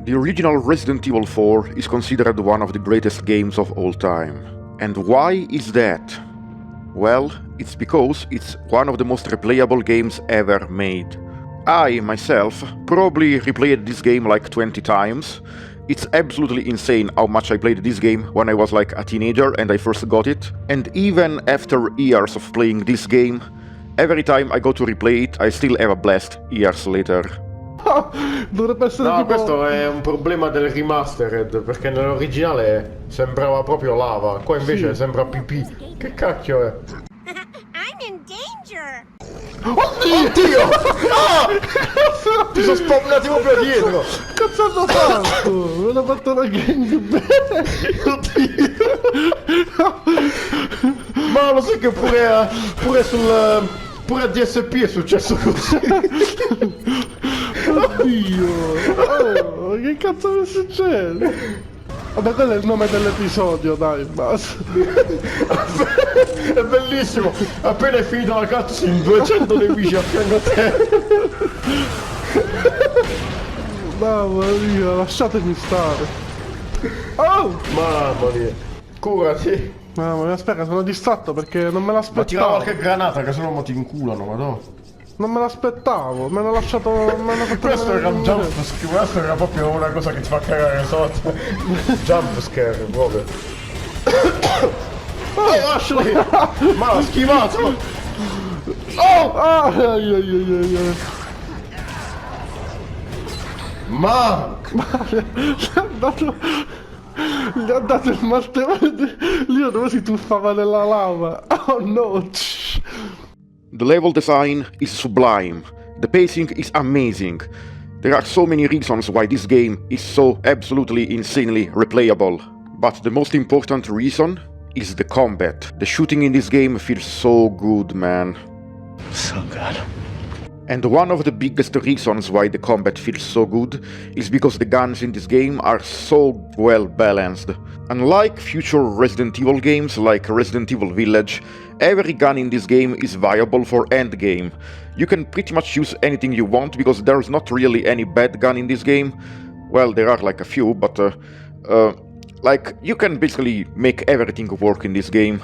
The original Resident Evil 4 is considered one of the greatest games of all time. And why is that? Well, it's because it's one of the most replayable games ever made. I, myself, probably replayed this game like 20 times. It's absolutely insane how much I played this game when I was like a teenager and I first got it. And even after years of playing this game, every time I go to replay it, I still have a blast years later. Dovrebbe essere No, tipo... questo è un problema del remastered, perché nell'originale sembrava proprio lava, qua invece Sì. sembra pipì. Che cacchio è? I'm in danger! Oddio! Ah! Ti sono spawnato proprio dietro! Che cazzo hanno fatto? Mi hanno fatto una gangbang! Ma lo sai che pure a DSP è successo così? Oddio! Oh, che cazzo mi succede? Vabbè, quello è il nome dell'episodio, dai, basta. È bellissimo! Appena hai finito la cutscene, 200 nemici a fianco a te! Mamma mia, lasciatemi stare. Oh! Mamma mia! Curati! Mamma mia, aspetta, sono distratto perché non me Ma tira l'aspettavo. qualche granata che sennò mo ti inculano, madò! Non me l'aspettavo, mi hanno lasciato... mi hanno fatto Questo era un venire- jumpscare, questo era proprio una cosa che ti fa cagare sotto. Jumpscare, proprio. Oh, Ashley! Ma l'ha schivato! Oh! Ah, ai, ai, ai, ai. Ma! Gli ha dato il martello. Lì dove si tuffava nella lava. Oh no! The level design is sublime, the pacing is amazing. There are so many reasons why this game is so absolutely insanely replayable. But the most important reason is the combat. The shooting in this game feels so good, man. So good. And one of the biggest reasons why the combat feels so good is because the guns in this game are so well balanced. Unlike future Resident Evil games like Resident Evil Village, every gun in this game is viable for endgame. You can pretty much use anything you want because there's not really any bad gun in this game. Well, there are like a few, but like you can basically make everything work in this game.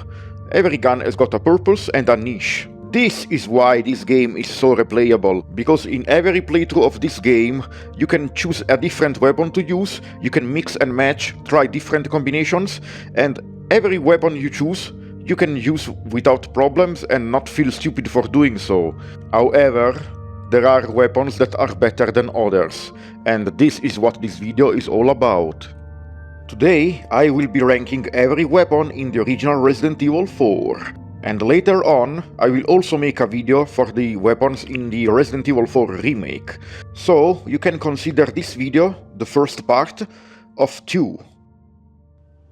Every gun has got a purpose and a niche. This is why this game is so replayable, because in every playthrough of this game, you can choose a different weapon to use, you can mix and match, try different combinations, and every weapon you choose, you can use without problems and not feel stupid for doing so. However, there are weapons that are better than others, and this is what this video is all about. Today, I will be ranking every weapon in the original Resident Evil 4. And later on, I will also make a video for the weapons in the Resident Evil 4 remake. So, you can consider this video the first part of 2.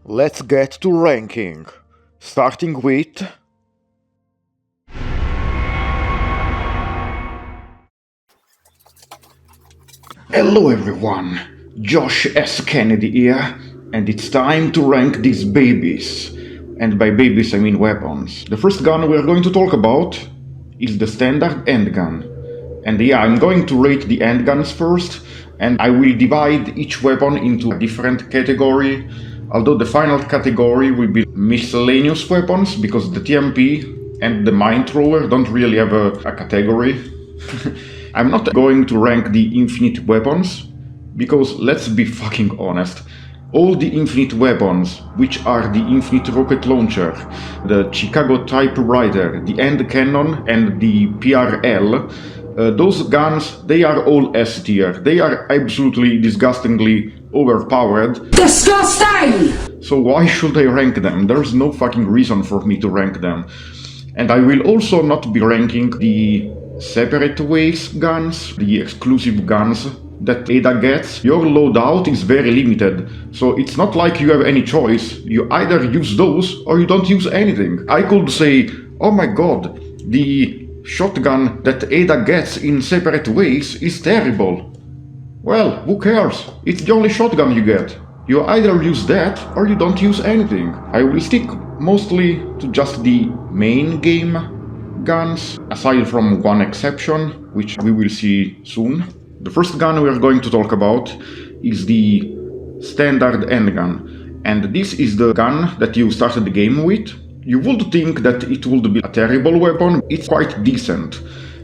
Let's get to ranking. Starting with... Hello everyone, Josh S. Kennedy here, and it's time to rank these babies. And by babies I mean weapons. The first gun we're going to talk about is the standard handgun. And yeah, I'm going to rate the handguns first, and I will divide each weapon into a different category, although the final category will be miscellaneous weapons, because the TMP and the mine thrower don't really have a category. I'm not going to rank the infinite weapons, because let's be fucking honest, all the infinite weapons, which are the infinite rocket launcher, the Chicago typewriter, the hand cannon and the PRL, those guns, they are all S tier. They are absolutely disgustingly overpowered. Disgusting! So why should I rank them? There's no fucking reason for me to rank them. And I will also not be ranking the separate ways guns, the exclusive guns that Ada gets. Your loadout is very limited, so it's not like you have any choice. You either use those or you don't use anything. I could say, oh my god, the shotgun that Ada gets in separate ways is terrible. Well, who cares? It's the only shotgun you get. You either use that or you don't use anything. I will stick mostly to just the main game guns, aside from one exception, which we will see soon. The first gun we are going to talk about is the standard handgun. And this is the gun that you started the game with. You would think that it would be a terrible weapon. It's quite decent.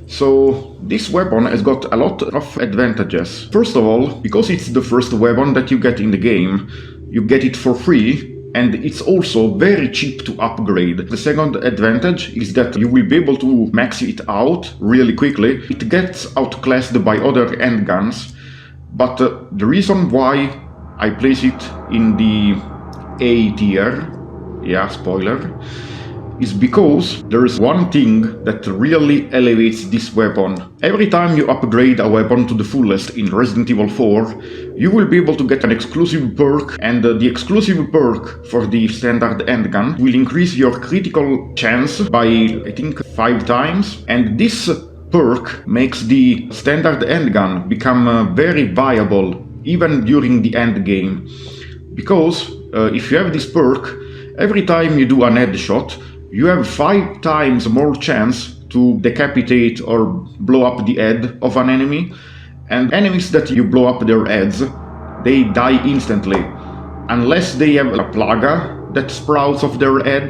So this weapon has got a lot of advantages. First of all, because it's the first weapon that you get in the game, you get it for free, and it's also very cheap to upgrade. The second advantage is that you will be able to max it out really quickly. It gets outclassed by other handguns, but the reason why I place it in the A tier, yeah, spoiler, is because there is one thing that really elevates this weapon. Every time you upgrade a weapon to the fullest in Resident Evil 4, you will be able to get an exclusive perk, and the exclusive perk for the standard handgun will increase your critical chance by, I think, 5 times, and this perk makes the standard handgun become very viable even during the end game. Because if you have this perk, every time you do an headshot, you have 5 times more chance to decapitate or blow up the head of an enemy, and enemies that you blow up their heads, they die instantly. Unless they have a plaga that sprouts off their head,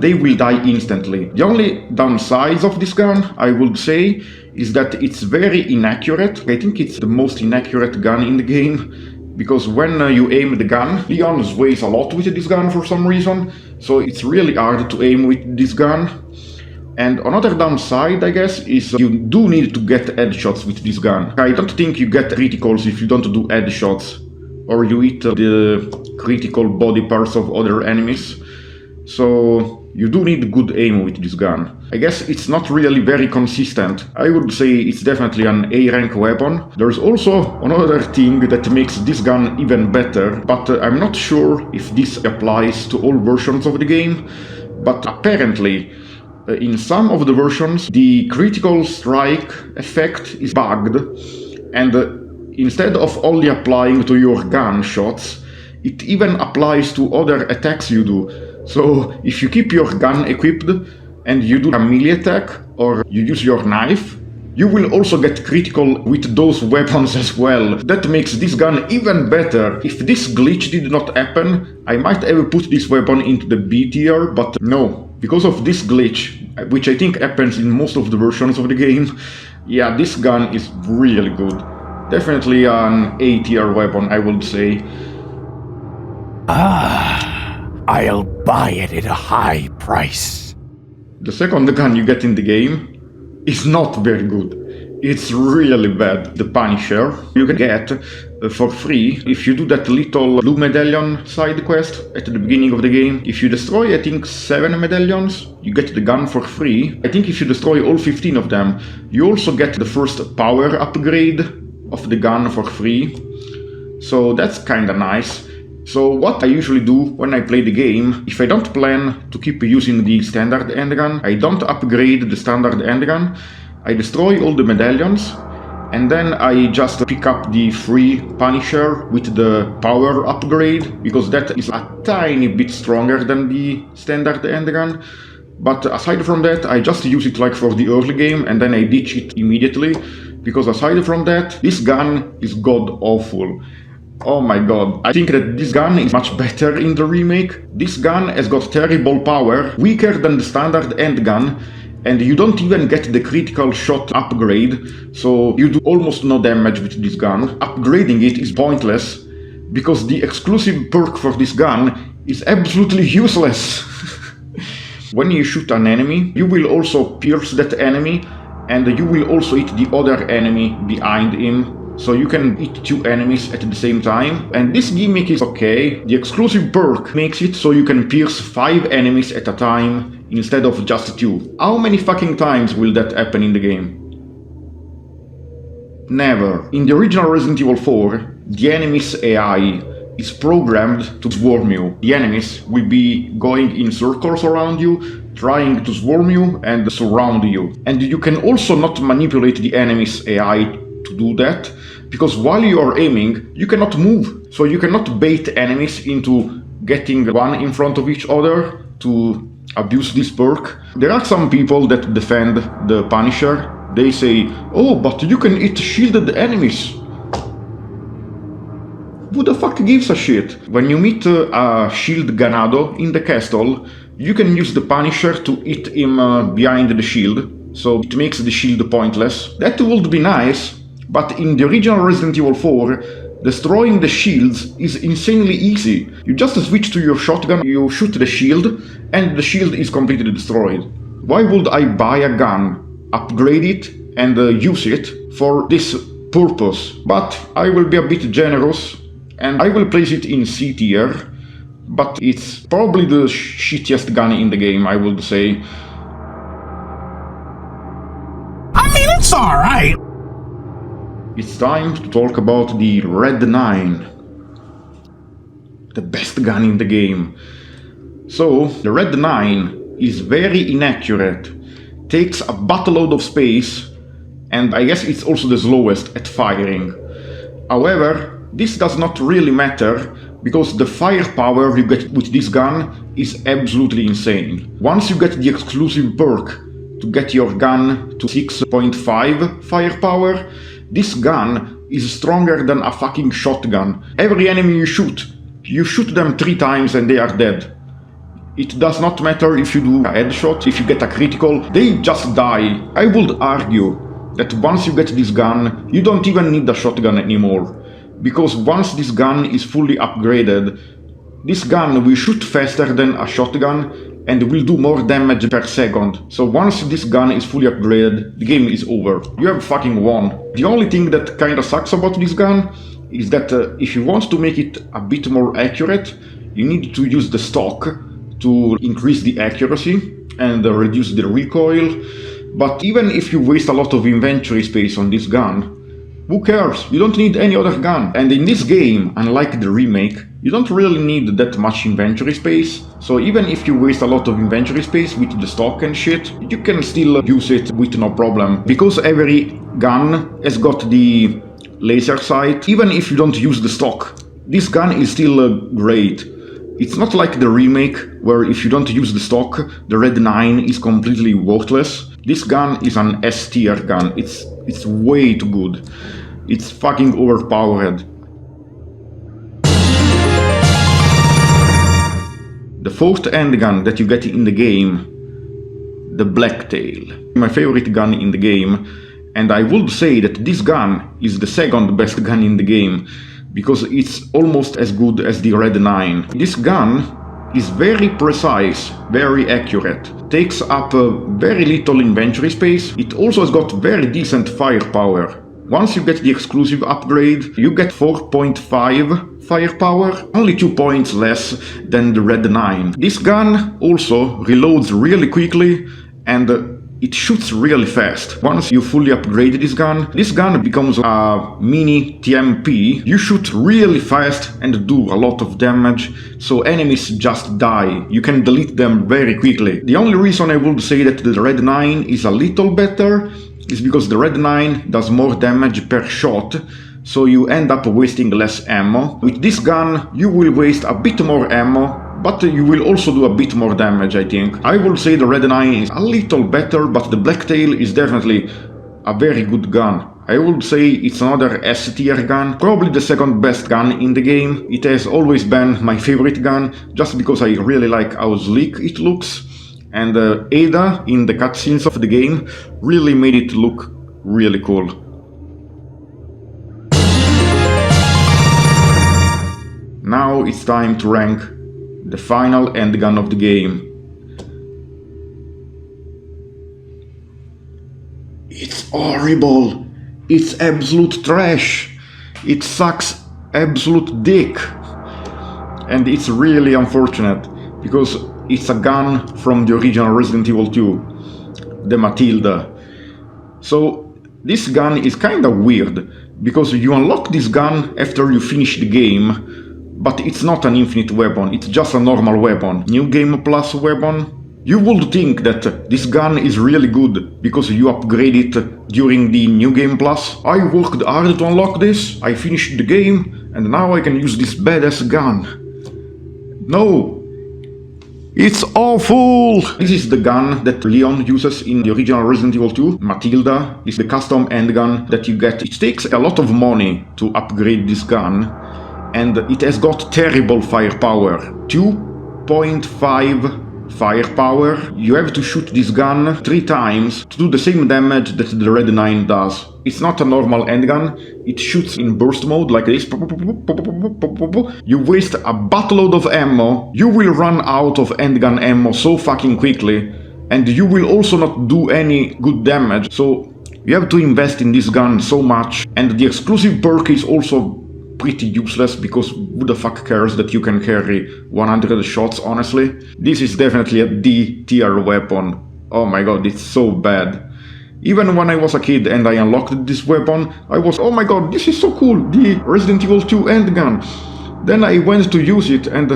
they will die instantly. The only downside of this gun, I would say, is that it's very inaccurate. I think it's the most inaccurate gun in the game, because when you aim the gun, Leon sways a lot with this gun for some reason, so it's really hard to aim with this gun. And another downside, I guess, is you do need to get headshots with this gun. I don't think you get criticals if you don't do headshots, or you hit the critical body parts of other enemies. So you do need good aim with this gun. I guess it's not really very consistent. I would say it's definitely an A rank weapon. There's also another thing that makes this gun even better, but I'm not sure if this applies to all versions of the game. But apparently, in some of the versions, the critical strike effect is bugged, and instead of only applying to your gun shots, it even applies to other attacks you do. So if you keep your gun equipped and you do a melee attack or you use your knife, you will also get critical with those weapons as well. That makes this gun even better. If this glitch did not happen, I might have put this weapon into the B tier, but no. Because of this glitch, which I think happens in most of the versions of the game, yeah, this gun is really good. Definitely an A tier weapon, I would say. I'll buy it at a high price. The second gun you get in the game is not very good. It's really bad. The Punisher you can get for free if you do that little blue medallion side quest at the beginning of the game. If you destroy, I think, 7 medallions, you get the gun for free. I think if you destroy all 15 of them, you also get the first power upgrade of the gun for free. So that's kinda nice. So what I usually do when I play the game, if I don't plan to keep using the standard handgun, I don't upgrade the standard handgun, I destroy all the medallions, and then I just pick up the free Punisher with the power upgrade, because that is a tiny bit stronger than the standard handgun. But aside from that, I just use it like for the early game, and then I ditch it immediately, because aside from that, this gun is god-awful. Oh my god, I think that this gun is much better in the remake. This gun has got terrible power, weaker than the standard handgun, and you don't even get the critical shot upgrade, so you do almost no damage with this gun. Upgrading it is pointless, because the exclusive perk for this gun is absolutely useless. When you shoot an enemy, you will also pierce that enemy, and you will also hit the other enemy behind him. So you can hit 2 enemies at the same time, and this gimmick is okay. The exclusive perk makes it so you can pierce 5 enemies at a time instead of just 2. How many fucking times will that happen in the game? Never. In the original Resident Evil 4, the enemy's AI is programmed to swarm you. The enemies will be going in circles around you, trying to swarm you and surround you. And you can also not manipulate the enemy's AI to do that, because while you are aiming, you cannot move. So you cannot bait enemies into getting one in front of each other to abuse this perk. There are some people that defend the Punisher. They say, oh, but you can hit shielded enemies. Who the fuck gives a shit? When you meet a shield ganado in the castle, you can use the Punisher to hit him behind the shield, so it makes the shield pointless. That would be nice, but in the original Resident Evil 4, destroying the shields is insanely easy. You just switch to your shotgun, you shoot the shield, and the shield is completely destroyed. Why would I buy a gun, upgrade it, and use it for this purpose? But I will be a bit generous, and I will place it in C tier, but it's probably the shittiest gun in the game, I would say. I mean, it's alright. It's time to talk about the Red 9. The best gun in the game. So, the Red 9 is very inaccurate, takes a buttload of space, and I guess it's also the slowest at firing. However, this does not really matter, because the firepower you get with this gun is absolutely insane. Once you get the exclusive perk to get your gun to 6.5 firepower, this gun is stronger than a fucking shotgun. Every enemy you shoot them 3 times and they are dead. It does not matter if you do a headshot, if you get a critical, they just die. I would argue that once you get this gun, you don't even need a shotgun anymore. Because once this gun is fully upgraded, this gun will shoot faster than a shotgun and will do more damage per second. So once this gun is fully upgraded, the game is over. You have fucking won. The only thing that kinda sucks about this gun is that if you want to make it a bit more accurate, you need to use the stock to increase the accuracy and reduce the recoil. But even if you waste a lot of inventory space on this gun, who cares? You don't need any other gun. And in this game, unlike the remake, you don't really need that much inventory space. So even if you waste a lot of inventory space with the stock and shit, you can still use it with no problem. Because every gun has got the laser sight, even if you don't use the stock, this gun is still great. It's not like the remake, where if you don't use the stock, the Red 9 is completely worthless. This gun is an S tier gun. It's way too good. It's fucking overpowered. The fourth handgun that you get in the game, the Blacktail. My favorite gun in the game, and I would say that this gun is the second best gun in the game, because it's almost as good as the Red 9. This gun is very precise, very accurate, takes up very little inventory space. It also has got very decent firepower. Once you get the exclusive upgrade, you get 4.5 firepower, only 2 points less than the Red 9. This gun also reloads really quickly and it shoots really fast. Once you fully upgrade this gun becomes a mini TMP. You shoot really fast and do a lot of damage, so enemies just die. You can delete them very quickly. The only reason I would say that the Red 9 is a little better is because the Red 9 does more damage per shot, so you end up wasting less ammo. With this gun, you will waste a bit more ammo, but you will also do a bit more damage, I think. I would say the Red 9 is a little better, but the Blacktail is definitely a very good gun. I would say it's another S tier gun, probably the second best gun in the game. It has always been my favorite gun, just because I really like how sleek it looks. And Ada, in the cutscenes of the game, really made it look really cool. Now it's time to rank the final handgun of the game. It's horrible. It's absolute trash. It sucks absolute dick. And it's really unfortunate, because it's a gun from the original Resident Evil 2, the Matilda. So this gun is kinda weird, because you unlock this gun after you finish the game, but it's not an infinite weapon, it's just a normal weapon, New Game Plus weapon. You would think that this gun is really good, because you upgrade it during the New Game Plus. I worked hard to unlock this, I finished the game, and now I can use this badass gun. No! It's awful! This is the gun that Leon uses in the original Resident Evil 2. Matilda is the custom handgun that you get. It takes a lot of money to upgrade this gun, and it has got terrible firepower. 2.5 firepower. You have to shoot this gun 3 times to do the same damage that the Red 9 does. It's not a normal handgun, it shoots in burst mode like this. You waste a buttload of ammo, you will run out of handgun ammo so fucking quickly, and you will also not do any good damage, so you have to invest in this gun so much. And the exclusive perk is also pretty useless, because who the fuck cares that you can carry 100 shots, honestly? This is definitely a D tier weapon. Oh my god, it's so bad. Even when I was a kid and I unlocked this weapon, I was, oh my god, this is so cool, the Resident Evil 2 handgun. Then I went to use it and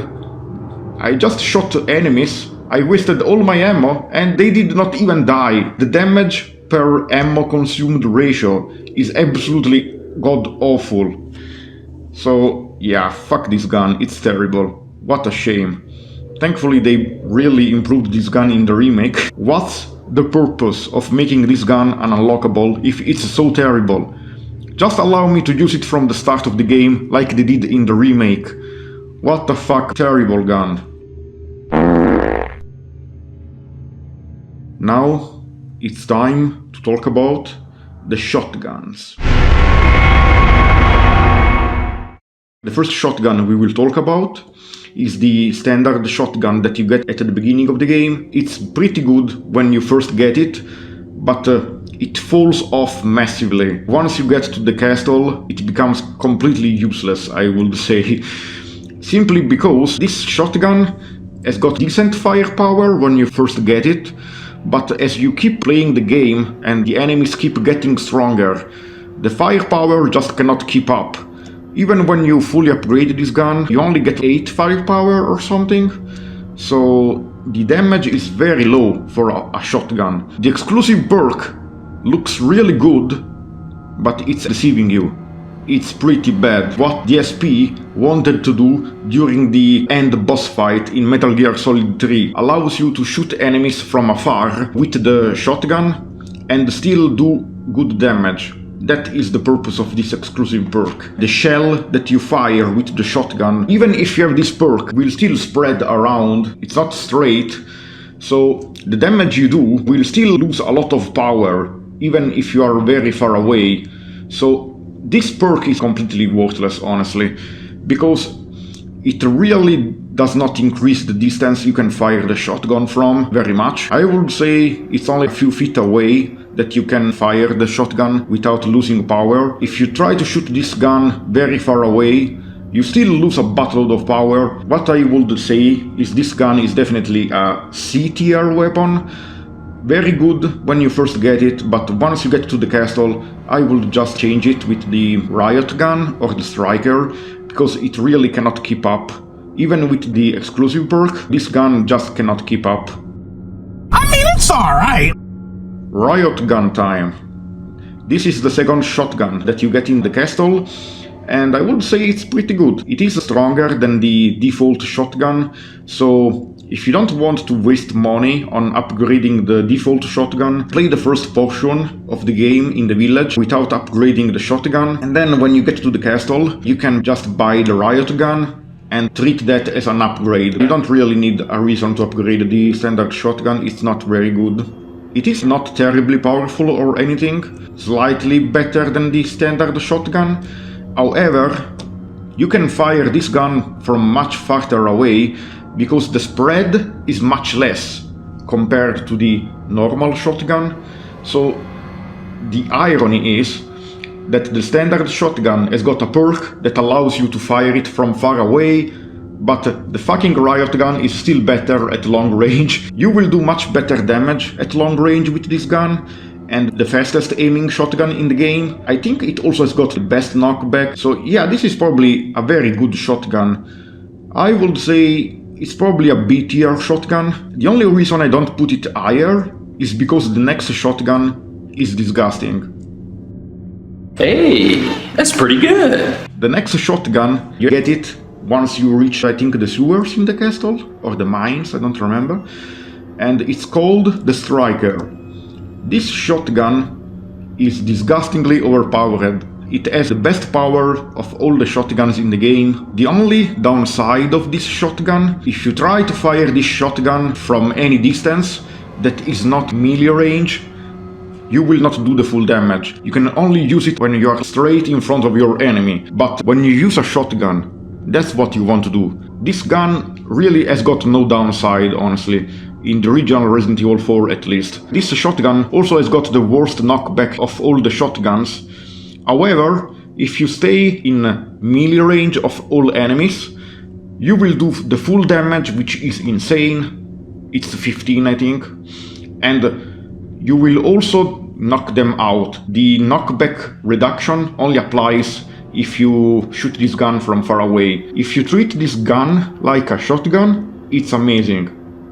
I just shot enemies, I wasted all my ammo and they did not even die. The damage per ammo consumed ratio is absolutely god awful. So yeah, fuck this gun, it's terrible. What a shame. Thankfully they really improved this gun in the remake. What's the purpose of making this gun unlockable if it's so terrible? Just allow me to use it from the start of the game like they did in the remake. What the fuck, terrible gun. Now it's time to talk about the shotguns. The first shotgun we will talk about is the standard shotgun that you get at the beginning of the game. It's pretty good when you first get it, but it falls off massively. Once you get to the castle, it becomes completely useless, I would say. Simply because this shotgun has got decent firepower when you first get it, but as you keep playing the game and the enemies keep getting stronger, the firepower just cannot keep up. Even when you fully upgrade this gun, you only get 8 firepower or something, so the damage is very low for a shotgun. The exclusive perk looks really good, but it's deceiving you. It's pretty bad. What the SP wanted to do during the end boss fight in Metal Gear Solid 3 allows you to shoot enemies from afar with the shotgun and still do good damage. That is the purpose of this exclusive perk. The shell that you fire with the shotgun, even if you have this perk, will still spread around. It's not straight, so the damage you do will still lose a lot of power, even if you are very far away. So this perk is completely worthless, honestly, because it really does not increase the distance you can fire the shotgun from very much. I would say it's only a few feet away that you can fire the shotgun without losing power. If you try to shoot this gun very far away, you still lose a buttload of power. What I would say is this gun is definitely a C tier weapon. Very good when you first get it, but once you get to the castle, I would just change it with the riot gun or the striker, because it really cannot keep up. Even with the exclusive perk, this gun just cannot keep up. I mean, it's alright. Riot gun time. This is the second shotgun that you get in the castle, and I would say it's pretty good. It is stronger than the default shotgun, so if you don't want to waste money on upgrading the default shotgun, play the first portion of the game in the village without upgrading the shotgun, and then when you get to the castle, you can just buy the riot gun and treat that as an upgrade. You don't really need a reason to upgrade the standard shotgun, it's not very good. It is not terribly powerful or anything, slightly better than the standard shotgun. However, you can fire this gun from much farther away because the spread is much less compared to the normal shotgun. So the irony is that the standard shotgun has got a perk that allows you to fire it from far away, but the fucking riot gun is still better at long range. You will do much better damage at long range with this gun, and the fastest aiming shotgun in the game. I think it also has got the best knockback, so yeah, this is probably a very good shotgun. I would say it's probably a B tier shotgun. The only reason I don't put it higher is because the next shotgun is disgusting. Hey, that's pretty good. The next shotgun, you get it once you reach, I think, the sewers in the castle, or the mines, I don't remember, and it's called the Striker. This shotgun is disgustingly overpowered. It has the best power of all the shotguns in the game. The only downside of this shotgun, if you try to fire this shotgun from any distance that is not melee range, you will not do the full damage. You can only use it when you are straight in front of your enemy. But when you use a shotgun, that's what you want to do. This gun really has got no downside, honestly. In the original Resident Evil 4 at least. This shotgun also has got the worst knockback of all the shotguns. However, if you stay in melee range of all enemies, you will do the full damage, which is insane. It's 15, I think. And you will also knock them out. The knockback reduction only applies if you shoot this gun from far away. If you treat this gun like a shotgun, it's amazing.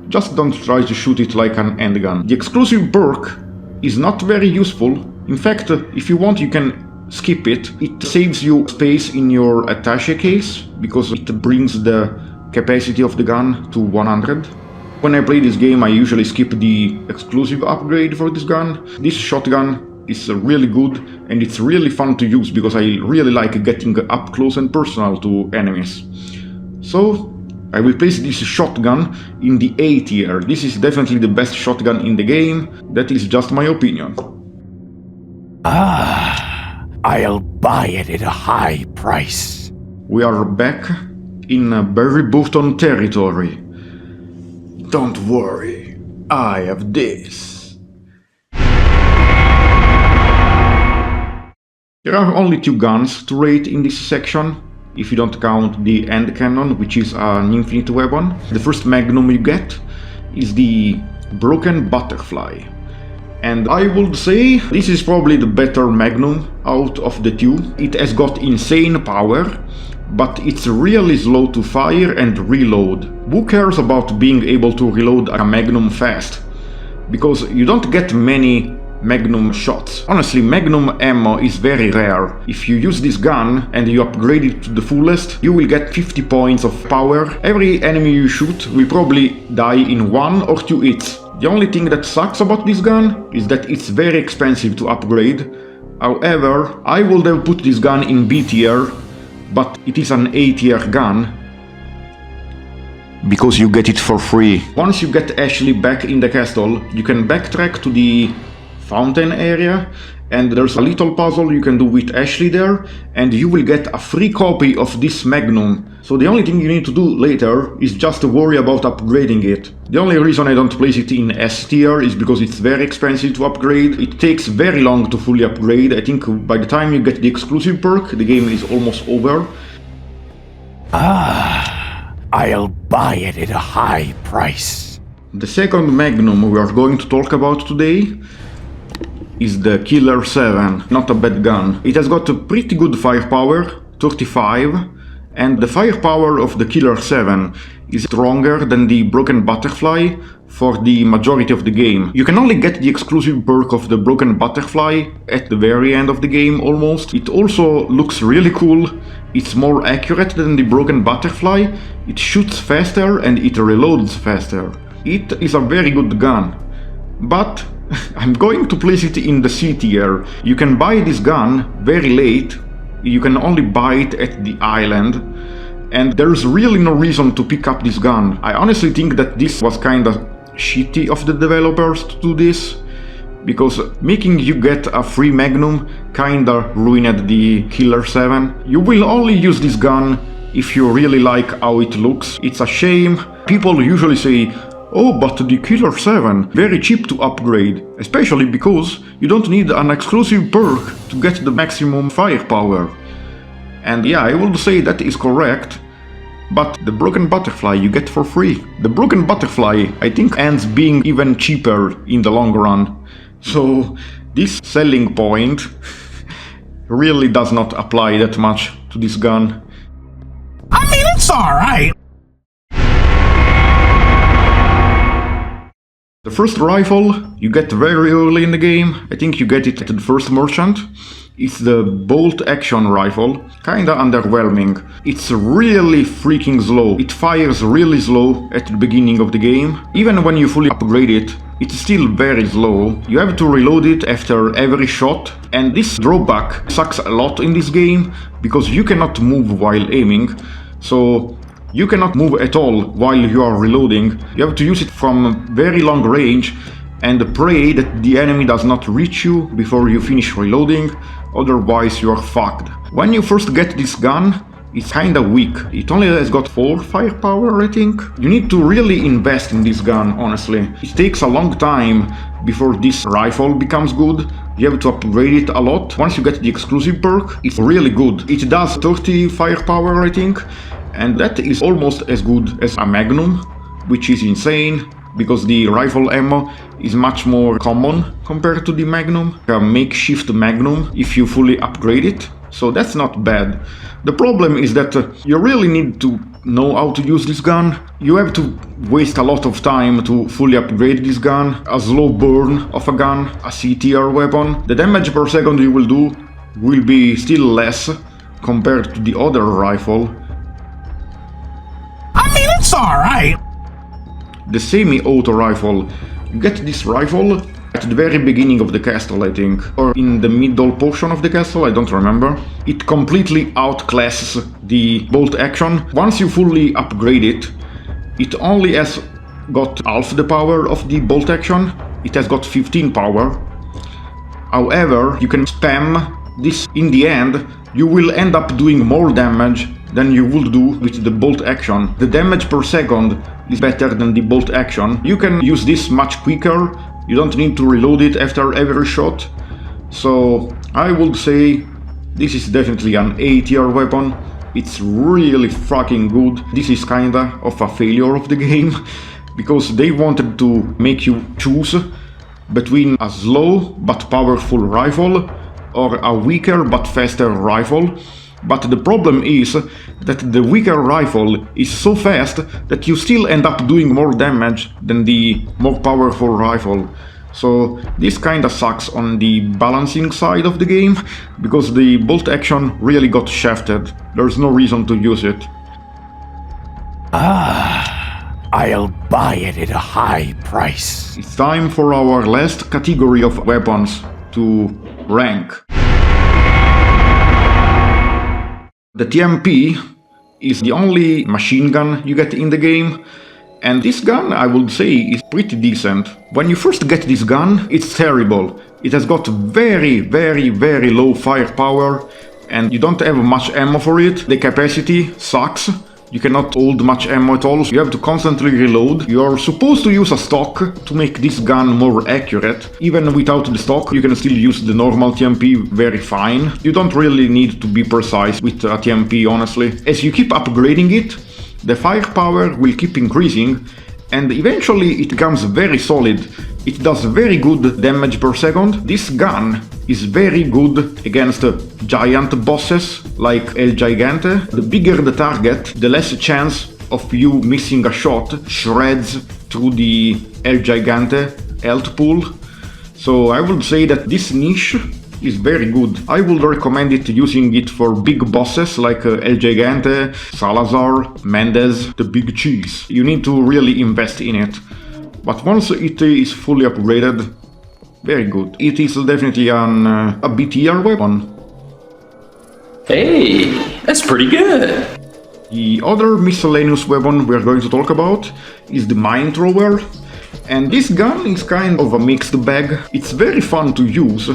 Just don't try to shoot it like an handgun. The exclusive perk is not very useful. In fact, if you want, you can skip it. It saves you space in your attaché case, because it brings the capacity of the gun to 100. When I play this game, I usually skip the exclusive upgrade for this gun. This shotgun is really good, and it's really fun to use, because I really like getting up close and personal to enemies. So I will place this shotgun in the A tier. This is definitely the best shotgun in the game. That is just my opinion. I'll buy it at a high price. We are back in Barry Burton territory. Don't worry, I have this. There are only 2 guns to rate in this section, if you don't count the hand cannon, which is an infinite weapon. The first magnum you get is the Broken Butterfly. And I would say this is probably the better magnum out of the 2. It has got insane power, but it's really slow to fire and reload. Who cares about being able to reload a magnum fast? Because you don't get many magnum shots. Honestly, magnum ammo is very rare. If you use this gun and you upgrade it to the fullest, you will get 50 points of power. Every enemy you shoot will probably die in 1 or 2 hits. The only thing that sucks about this gun is that it's very expensive to upgrade. However, I would have put this gun in B tier, but it is an A tier gun, because you get it for free. Once you get Ashley back in the castle, you can backtrack to the fountain area, and there's a little puzzle you can do with Ashley there, and you will get a free copy of this magnum. So the only thing you need to do later is just to worry about upgrading it. The only reason I don't place it in S tier is because it's very expensive to upgrade. It takes very long to fully upgrade. I think by the time you get the exclusive perk, the game is almost over. I'll buy it at a high price. The second magnum we are going to talk about today is the Killer 7, not a bad gun. It has got a pretty good firepower, 35, and the firepower of the Killer 7 is stronger than the Broken Butterfly for the majority of the game. You can only get the exclusive perk of the Broken Butterfly at the very end of the game almost. It also looks really cool. It's more accurate than the Broken Butterfly, it shoots faster and it reloads faster. It is a very good gun, but I'm going to place it in the C tier. You can buy this gun very late, you can only buy it at the island, and there's really no reason to pick up this gun. I honestly think that this was kinda shitty of the developers to do this, because making you get a free magnum kinda ruined the Killer 7. You will only use this gun if you really like how it looks. It's a shame. People usually say, oh, but the Killer 7, very cheap to upgrade, especially because you don't need an exclusive perk to get the maximum firepower. And yeah, I would say that is correct, but the Broken Butterfly you get for free. The Broken Butterfly, I think, ends being even cheaper in the long run. So this selling point really does not apply that much to this gun. I mean, it's alright. The first rifle you get very early in the game. I think you get it at the first merchant. It's the bolt action rifle, kinda underwhelming. It's really freaking slow. It fires really slow at the beginning of the game. Even when you fully upgrade it, it's still very slow. You have to reload it after every shot, and this drawback sucks a lot in this game, because you cannot move while aiming, so you cannot move at all while you are reloading. You have to use it from very long range and pray that the enemy does not reach you before you finish reloading, otherwise you are fucked. When you first get this gun, it's kinda weak. It only has got 4 firepower, I think. You need to really invest in this gun, honestly. It takes a long time before this rifle becomes good. You have to upgrade it a lot. Once you get the exclusive perk, it's really good. It does 30 firepower, I think, and that is almost as good as a Magnum, which is insane, because the rifle ammo is much more common compared to the Magnum, a makeshift Magnum if you fully upgrade it, so that's not bad. The problem is that you really need to know how to use this gun. You have to waste a lot of time to fully upgrade this gun, a slow burn of a gun, a C tier weapon. The damage per second you will do will be still less compared to the other rifle. I mean, it's alright. The semi-auto rifle. You get this rifle at the very beginning of the castle, I think, or in the middle portion of the castle, I don't remember. It completely outclasses the bolt action. Once you fully upgrade it, it only has got half the power of the bolt action. It has got 15 power. However, you can spam this. In the end, you will end up doing more damage than you would do with the bolt action. The damage per second is better than the bolt action. You can use this much quicker. You don't need to reload it after every shot. So I would say this is definitely an A tier weapon. It's really fucking good. This is kinda of a failure of the game, because they wanted to make you choose between a slow but powerful rifle or a weaker but faster rifle. But the problem is that the weaker rifle is so fast that you still end up doing more damage than the more powerful rifle. So this kinda sucks on the balancing side of the game, because the bolt action really got shafted. There's no reason to use it. I'll buy it at a high price. It's time for our last category of weapons to rank. The TMP is the only machine gun you get in the game, and this gun, I would say, is pretty decent. When you first get this gun, it's terrible. It has got very low firepower, and you don't have much ammo for it. The capacity sucks. You cannot hold much ammo at all, so you have to constantly reload. You are supposed to use a stock to make this gun more accurate. Even without the stock, you can still use the normal TMP very fine. You don't really need to be precise with a TMP, honestly. As you keep upgrading it, the firepower will keep increasing, and eventually it becomes very solid. It does very good damage per second. This gun is very good against giant bosses like El Gigante. The bigger the target, the less chance of you missing a shot shreds through the El Gigante health pool. So I would say that this niche is very good. I would recommend it, using it for big bosses like El Gigante, Salazar, Mendez, the Big Cheese. You need to really invest in it. But once it is fully upgraded, very good. It is definitely a B tier weapon. Hey, that's pretty good. The other miscellaneous weapon we're going to talk about is the Mine Thrower. And this gun is kind of a mixed bag. It's very fun to use,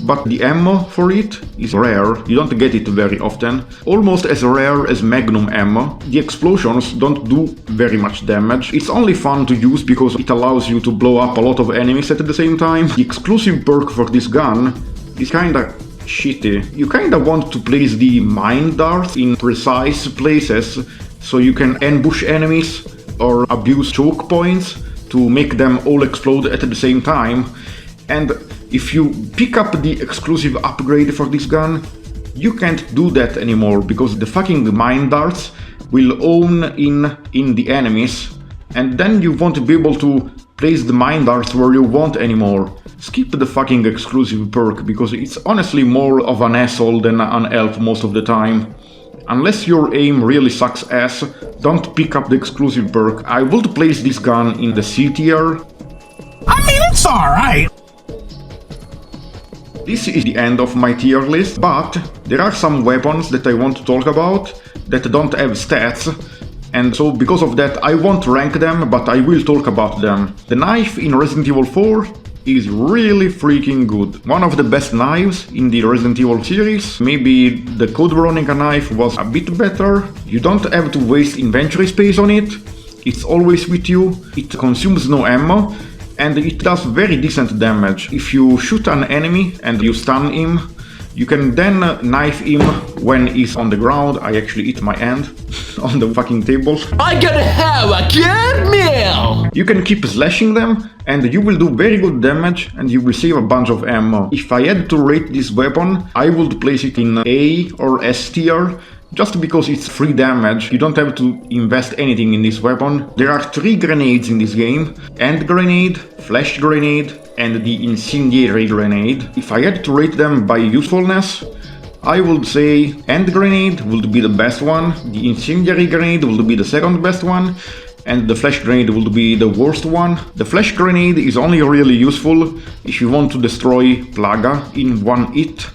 but the ammo for it is rare. You don't get it very often. Almost as rare as Magnum ammo. The explosions don't do very much damage. It's only fun to use because it allows you to blow up a lot of enemies at the same time. The exclusive perk for this gun is kinda shitty. You kinda want to place the mine darts in precise places so you can ambush enemies or abuse choke points to make them all explode at the same time. And if you pick up the exclusive upgrade for this gun, you can't do that anymore, because the fucking mine darts will own in the enemies, and then you won't be able to place the mine darts where you want anymore. Skip the fucking exclusive perk, because it's honestly more of an asshole than an elf most of the time. Unless your aim really sucks ass, don't pick up the exclusive perk. I would place this gun in the C tier. I It's alright. This is the end of my tier list, but there are some weapons that I want to talk about that don't have stats, and so because of that I won't rank them, but I will talk about them. The knife in Resident Evil 4 is really freaking good. One of the best knives in the Resident Evil series. Maybe the Code Veronica knife was a bit better. You don't have to waste inventory space on it. It's always with you. It consumes no ammo. And it does very decent damage. If you shoot an enemy and you stun him, you can then knife him when he's on the ground. I actually hit my hand on the fucking table. I'm gonna have a good meal! You can keep slashing them and you will do very good damage and you will save a bunch of ammo. If I had to rate this weapon, I would place it in A or S tier. Just because it's free damage, you don't have to invest anything in this weapon. There are 3 grenades in this game: hand grenade, flash grenade, and the incendiary grenade. If I had to rate them by usefulness, I would say hand grenade would be the best one, the incendiary grenade would be the second best one, and the flash grenade would be the worst one. The flash grenade is only really useful if you want to destroy Plaga in one hit.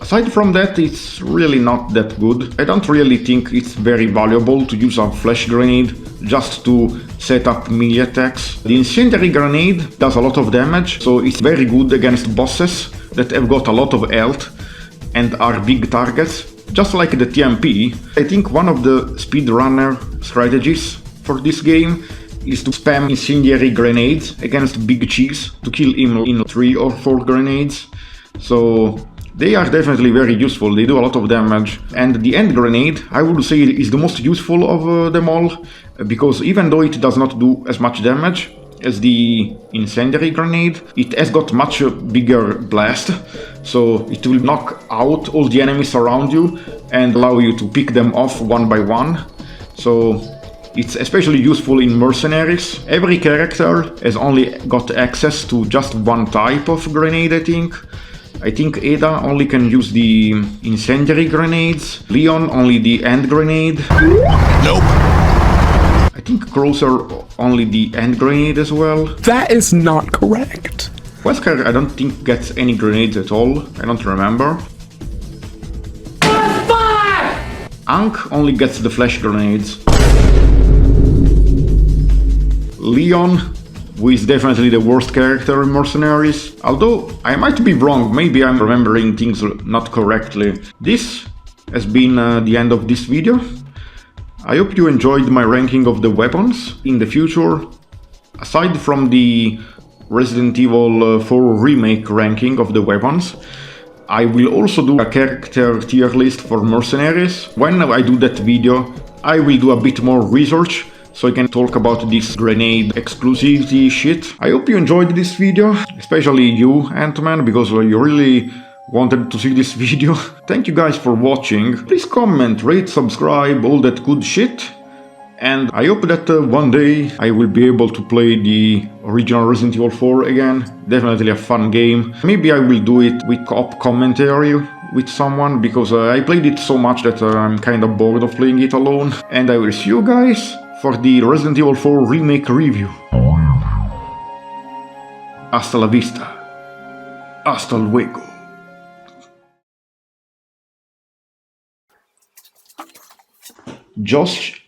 Aside from that, it's really not that good. I don't really think it's very valuable to use a flash grenade just to set up melee attacks. The incendiary grenade does a lot of damage, so it's very good against bosses that have got a lot of health and are big targets, just like the TMP. I think one of the speedrunner strategies for this game is to spam incendiary grenades against Big Cheese to kill him in 3 or 4 grenades. So they are definitely very useful, they do a lot of damage. And the hand grenade, I would say, is the most useful of them all, because even though it does not do as much damage as the incendiary grenade, it has got much bigger blast, so it will knock out all the enemies around you and allow you to pick them off one by one. So it's especially useful in Mercenaries. Every character has only got access to just one type of grenade, I think. I think Ada only can use the incendiary grenades, Leon only the hand grenade. Nope. I think Closer only the hand grenade as well. That is not correct. Wesker I don't think gets any grenades at all, I don't remember. Ankh only gets the flash grenades. Leon, who is definitely the worst character in Mercenaries, although I might be wrong, maybe I'm remembering things not correctly. This has been the end of this video. I hope you enjoyed my ranking of the weapons. In the future, aside from the Resident Evil 4 remake ranking of the weapons, I will also do a character tier list for Mercenaries. When I do that video, I will do a bit more research so I can talk about this grenade exclusivity shit. I hope you enjoyed this video, especially you, Ant-Man, because you really wanted to see this video. Thank you guys for watching. Please comment, rate, subscribe, all that good shit. And I hope that one day I will be able to play the original Resident Evil 4 again. Definitely a fun game. Maybe I will do it with co-op commentary with someone, because I played it so much that I'm kind of bored of playing it alone. And I will see you guys for the Resident Evil 4 remake review. Hasta la vista. Hasta luego. Josh